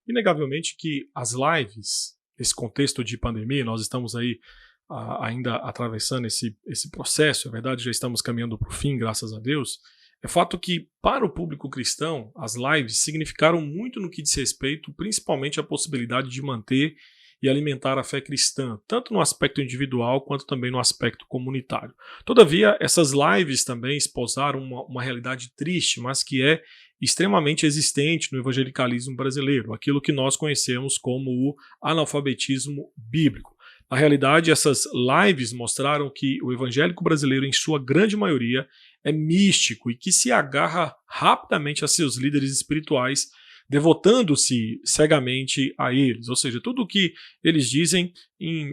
Inegavelmente que as lives, nesse contexto de pandemia, nós estamos aí ainda atravessando esse processo, é verdade, já estamos caminhando para o fim, graças a Deus. É fato que, para o público cristão, as lives significaram muito no que diz respeito, principalmente à possibilidade de manter e alimentar a fé cristã, tanto no aspecto individual quanto também no aspecto comunitário. Todavia, essas lives também esposaram uma realidade triste, mas que é extremamente existente no evangelicalismo brasileiro, aquilo que nós conhecemos como o analfabetismo bíblico. Na realidade, essas lives mostraram que o evangélico brasileiro, em sua grande maioria, é místico e que se agarra rapidamente a seus líderes espirituais, devotando-se cegamente a eles. Ou seja, tudo o que eles dizem,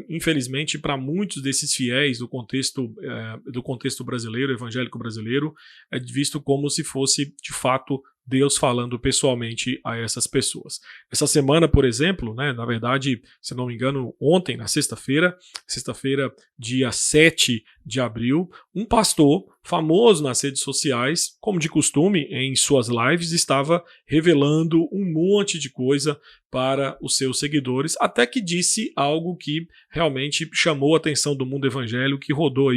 infelizmente, para muitos desses fiéis do contexto brasileiro, evangélico brasileiro, é visto como se fosse, de fato, Deus falando pessoalmente a essas pessoas. Essa semana, por exemplo, na verdade, se não me engano, ontem, na sexta-feira, dia 7 de abril, um pastor famoso nas redes sociais, como de costume, em suas lives, estava revelando um monte de coisa para os seus seguidores, até que disse algo que realmente chamou a atenção do mundo evangélico, que rodou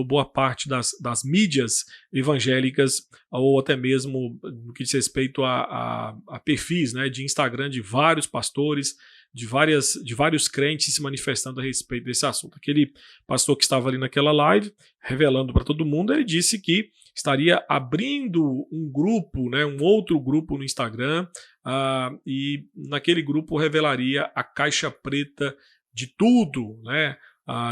boa parte das mídias evangélicas, ou até mesmo no que diz respeito a perfis de Instagram de vários pastores, de vários crentes se manifestando a respeito desse assunto. Aquele pastor que estava ali naquela live, revelando para todo mundo, ele disse que estaria abrindo um grupo, um outro grupo no Instagram, e naquele grupo revelaria a caixa preta de tudo,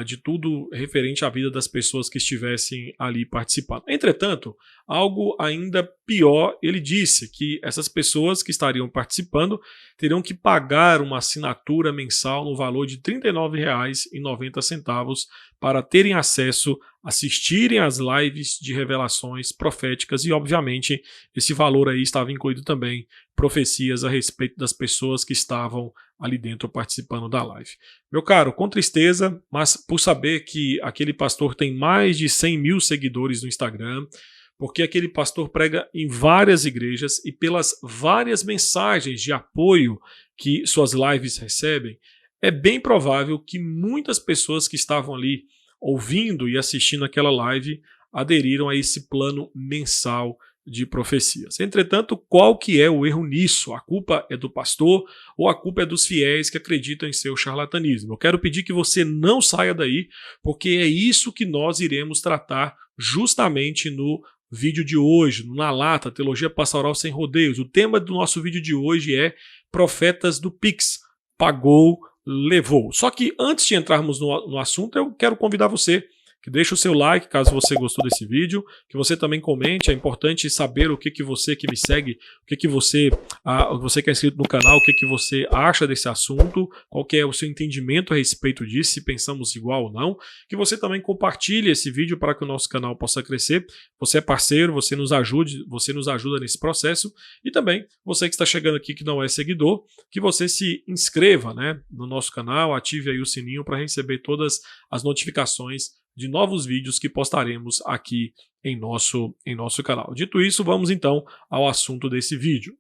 de tudo referente à vida das pessoas que estivessem ali participando. Entretanto, algo ainda pior, ele disse que essas pessoas que estariam participando teriam que pagar uma assinatura mensal no valor de R$ 39,90 para terem acesso, assistirem às lives de revelações proféticas e, obviamente, esse valor aí estava incluído também profecias a respeito das pessoas que estavam ali dentro participando da live. Meu caro, com tristeza, mas por saber que aquele pastor tem mais de 100 mil seguidores no Instagram, porque aquele pastor prega em várias igrejas e pelas várias mensagens de apoio que suas lives recebem, é bem provável que muitas pessoas que estavam ali ouvindo e assistindo aquela live aderiram a esse plano mensal de profecias. Entretanto, qual que é o erro nisso? A culpa é do pastor ou a culpa é dos fiéis que acreditam em seu charlatanismo? Eu quero pedir que você não saia daí, porque é isso que nós iremos tratar justamente no vídeo de hoje, Na Lata, Teologia Pastoral Sem Rodeios. O tema do nosso vídeo de hoje é Profetas do Pix. Pagou, levou. Só que antes de entrarmos no assunto, eu quero convidar você que deixe o seu like caso você gostou desse vídeo, que você também comente. É importante saber o que você que me segue, o que você que é inscrito no canal, o que você acha desse assunto, qual que é o seu entendimento a respeito disso, se pensamos igual ou não, que você também compartilhe esse vídeo para que o nosso canal possa crescer. Você é parceiro, você nos ajuda nesse processo, e também você que está chegando aqui que não é seguidor, que você se inscreva no nosso canal, ative aí o sininho para receber todas as notificações de novos vídeos que postaremos aqui em nosso canal. Dito isso, vamos então ao assunto desse vídeo.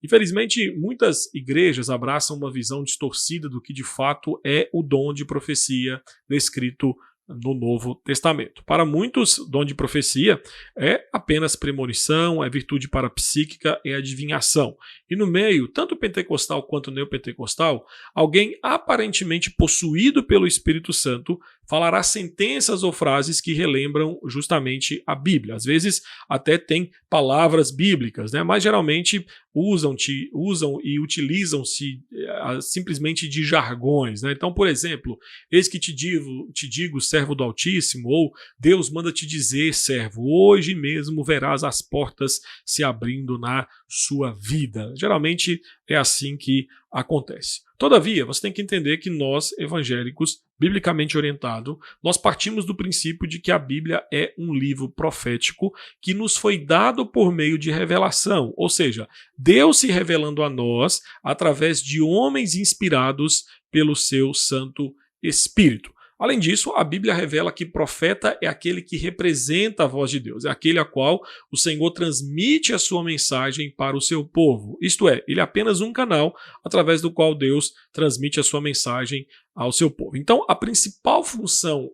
Infelizmente, muitas igrejas abraçam uma visão distorcida do que de fato é o dom de profecia descrito no Novo Testamento. Para muitos, dom de profecia é apenas premonição, é virtude parapsíquica, é adivinhação. E no meio, tanto pentecostal quanto neopentecostal, alguém aparentemente possuído pelo Espírito Santo falará sentenças ou frases que relembram justamente a Bíblia. Às vezes até tem palavras bíblicas, mas geralmente usam e utilizam-se simplesmente de jargões. Então, por exemplo, eis que te digo, servo do Altíssimo, ou Deus manda te dizer, servo, hoje mesmo verás as portas se abrindo na sua vida. Geralmente é assim que acontece. Todavia, você tem que entender que nós, evangélicos, biblicamente orientado, nós partimos do princípio de que a Bíblia é um livro profético que nos foi dado por meio de revelação, ou seja, Deus se revelando a nós através de homens inspirados pelo seu Santo Espírito. Além disso, a Bíblia revela que profeta é aquele que representa a voz de Deus, é aquele a qual o Senhor transmite a sua mensagem para o seu povo. Isto é, ele é apenas um canal através do qual Deus transmite a sua mensagem ao seu povo. Então, a principal função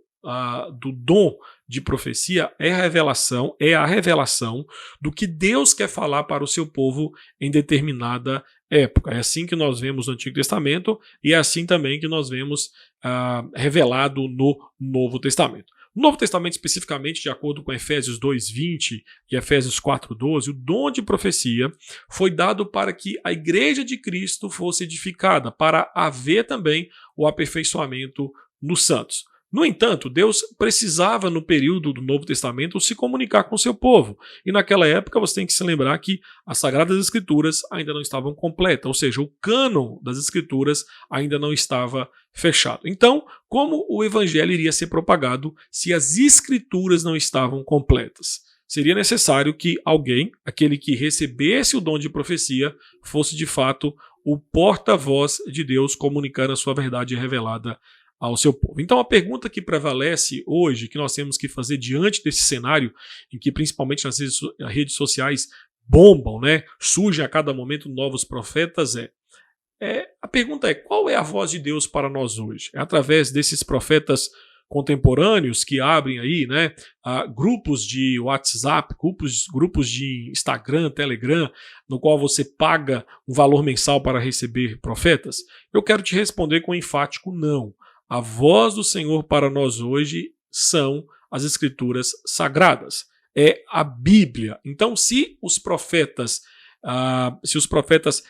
do dom de profecia é a revelação do que Deus quer falar para o seu povo em determinada época. É assim que nós vemos no Antigo Testamento e é assim também que nós vemos revelado no Novo Testamento. No Novo Testamento, especificamente, de acordo com Efésios 2:20 e Efésios 4:12, o dom de profecia foi dado para que a igreja de Cristo fosse edificada, para haver também o aperfeiçoamento nos santos. No entanto, Deus precisava, no período do Novo Testamento, se comunicar com o seu povo. E naquela época você tem que se lembrar que as Sagradas Escrituras ainda não estavam completas, ou seja, o cânon das Escrituras ainda não estava fechado. Então, como o Evangelho iria ser propagado se as Escrituras não estavam completas? Seria necessário que alguém, aquele que recebesse o dom de profecia, fosse de fato o porta-voz de Deus comunicando a sua verdade revelada ao seu povo. Então a pergunta que prevalece hoje, que nós temos que fazer diante desse cenário, em que principalmente nas redes sociais bombam, surgem a cada momento novos profetas, a pergunta é: qual é a voz de Deus para nós hoje? É através desses profetas contemporâneos que abrem aí, grupos de WhatsApp, grupos de Instagram, Telegram, no qual você paga um valor mensal para receber profetas? Eu quero te responder com um enfático não. A voz do Senhor para nós hoje são as Escrituras Sagradas. É a Bíblia. Então, se os profetas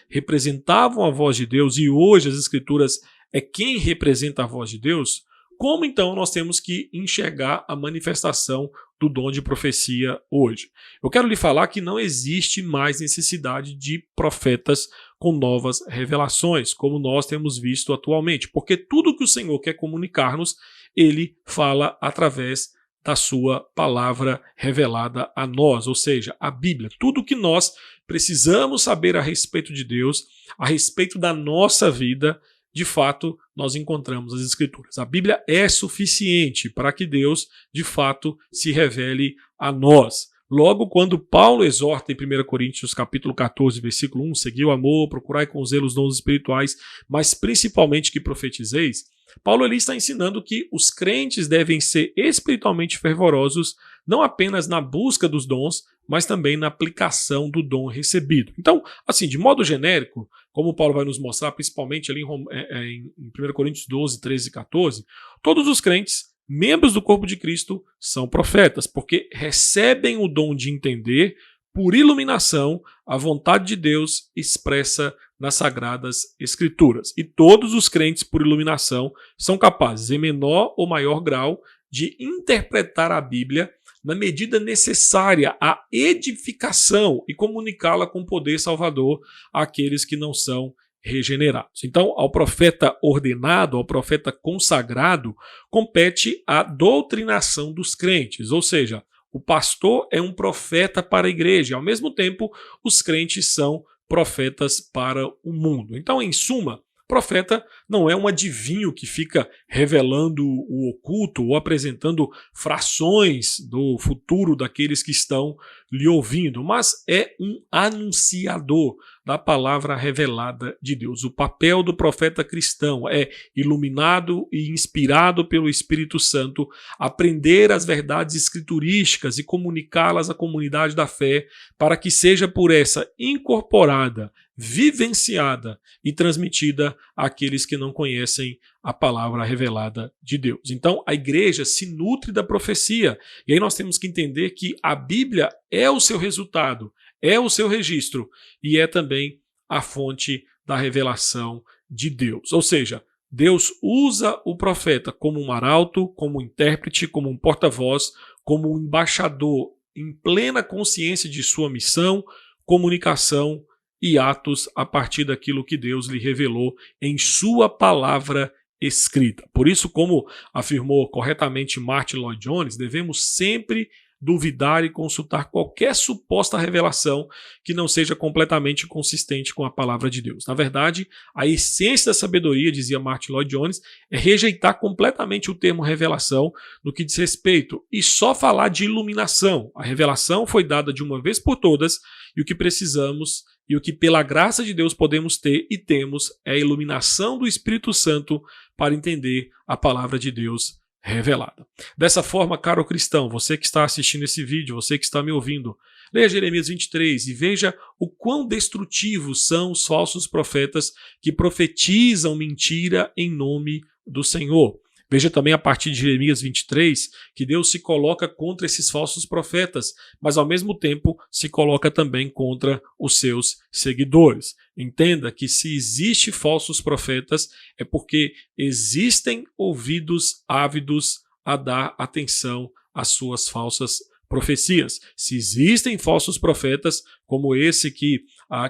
representavam a voz de Deus e hoje as Escrituras é quem representa a voz de Deus, como então nós temos que enxergar a manifestação do dom de profecia hoje? Eu quero lhe falar que não existe mais necessidade de profetas com novas revelações, como nós temos visto atualmente, porque tudo que o Senhor quer comunicar-nos, Ele fala através da sua palavra revelada a nós, ou seja, a Bíblia. Tudo que nós precisamos saber a respeito de Deus, a respeito da nossa vida, de fato, nós encontramos as Escrituras. A Bíblia é suficiente para que Deus, de fato, se revele a nós. Logo, quando Paulo exorta em 1 Coríntios capítulo 14, versículo 1, segui o amor, procurai com zelo os dons espirituais, mas principalmente que profetizeis, Paulo ali está ensinando que os crentes devem ser espiritualmente fervorosos, não apenas na busca dos dons, mas também na aplicação do dom recebido. Então, assim, de modo genérico, como Paulo vai nos mostrar, principalmente ali em 1 Coríntios 12, 13 e 14, todos os crentes, membros do corpo de Cristo, são profetas, porque recebem o dom de entender, por iluminação, a vontade de Deus expressa nas Sagradas Escrituras. E todos os crentes, por iluminação, são capazes, em menor ou maior grau, de interpretar a Bíblia na medida necessária à edificação e comunicá-la com poder salvador àqueles que não são regenerados. Então, ao profeta ordenado, ao profeta consagrado, compete a doutrinação dos crentes, ou seja, o pastor é um profeta para a igreja, ao mesmo tempo, os crentes são profetas para o mundo. Então, em suma, profeta não é um adivinho que fica revelando o oculto ou apresentando frações do futuro daqueles que estão lhe ouvindo, mas é um anunciador da palavra revelada de Deus. O papel do profeta cristão é, iluminado e inspirado pelo Espírito Santo, aprender as verdades escriturísticas e comunicá-las à comunidade da fé, para que seja por essa incorporada, vivenciada e transmitida àqueles que não conhecem a palavra revelada de Deus. Então, a igreja se nutre da profecia. E aí nós temos que entender que a Bíblia é o seu resultado, é o seu registro e é também a fonte da revelação de Deus. Ou seja, Deus usa o profeta como um arauto, como um intérprete, como um porta-voz, como um embaixador em plena consciência de sua missão, comunicação e atos a partir daquilo que Deus lhe revelou em sua palavra escrita. Por isso, como afirmou corretamente Martin Lloyd-Jones, devemos sempre duvidar e consultar qualquer suposta revelação que não seja completamente consistente com a palavra de Deus. Na verdade, a essência da sabedoria, dizia Martin Lloyd Jones, é rejeitar completamente o termo revelação no que diz respeito e só falar de iluminação. A revelação foi dada de uma vez por todas e o que precisamos e o que pela graça de Deus podemos ter e temos é a iluminação do Espírito Santo para entender a palavra de Deus revelada. Dessa forma, caro cristão, você que está assistindo esse vídeo, você que está me ouvindo, leia Jeremias 23 e veja o quão destrutivos são os falsos profetas que profetizam mentira em nome do Senhor. Veja também a partir de Jeremias 23 que Deus se coloca contra esses falsos profetas, mas ao mesmo tempo se coloca também contra os seus seguidores. Entenda que se existem falsos profetas é porque existem ouvidos ávidos a dar atenção às suas falsas profecias. Se existem falsos profetas, como esse que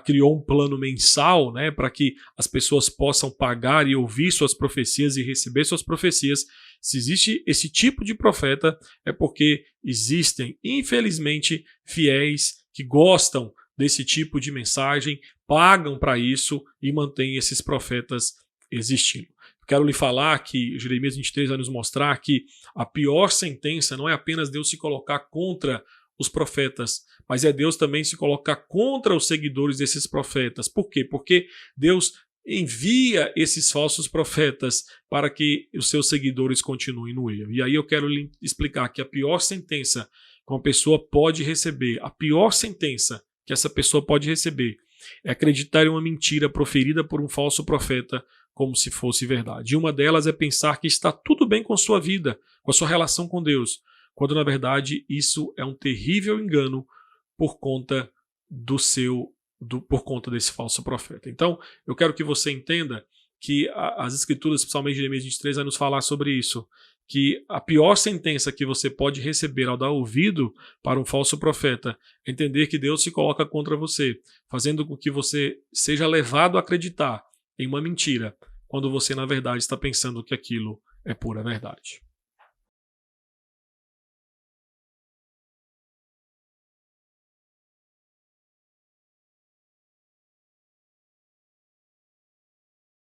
criou um plano mensal, né, para que as pessoas possam pagar e ouvir suas profecias e receber suas profecias, se existe esse tipo de profeta, é porque existem, infelizmente, fiéis que gostam desse tipo de mensagem, pagam para isso e mantêm esses profetas existindo. Quero lhe falar que Jeremias 23 vai nos mostrar que a pior sentença não é apenas Deus se colocar contra os profetas, mas é Deus também se colocar contra os seguidores desses profetas. Por quê? Porque Deus envia esses falsos profetas para que os seus seguidores continuem no erro. E aí eu quero lhe explicar que a pior sentença que uma pessoa pode receber, a pior sentença que essa pessoa pode receber é acreditar em uma mentira proferida por um falso profeta como se fosse verdade. E uma delas é pensar que está tudo bem com a sua vida, com a sua relação com Deus, quando na verdade isso é um terrível engano por conta por conta desse falso profeta. Então, eu quero que você entenda que as escrituras, principalmente Jeremias 23, vai nos falar sobre isso, que a pior sentença que você pode receber ao dar ouvido para um falso profeta é entender que Deus se coloca contra você, fazendo com que você seja levado a acreditar em uma mentira, quando você, na verdade, está pensando que aquilo é pura verdade.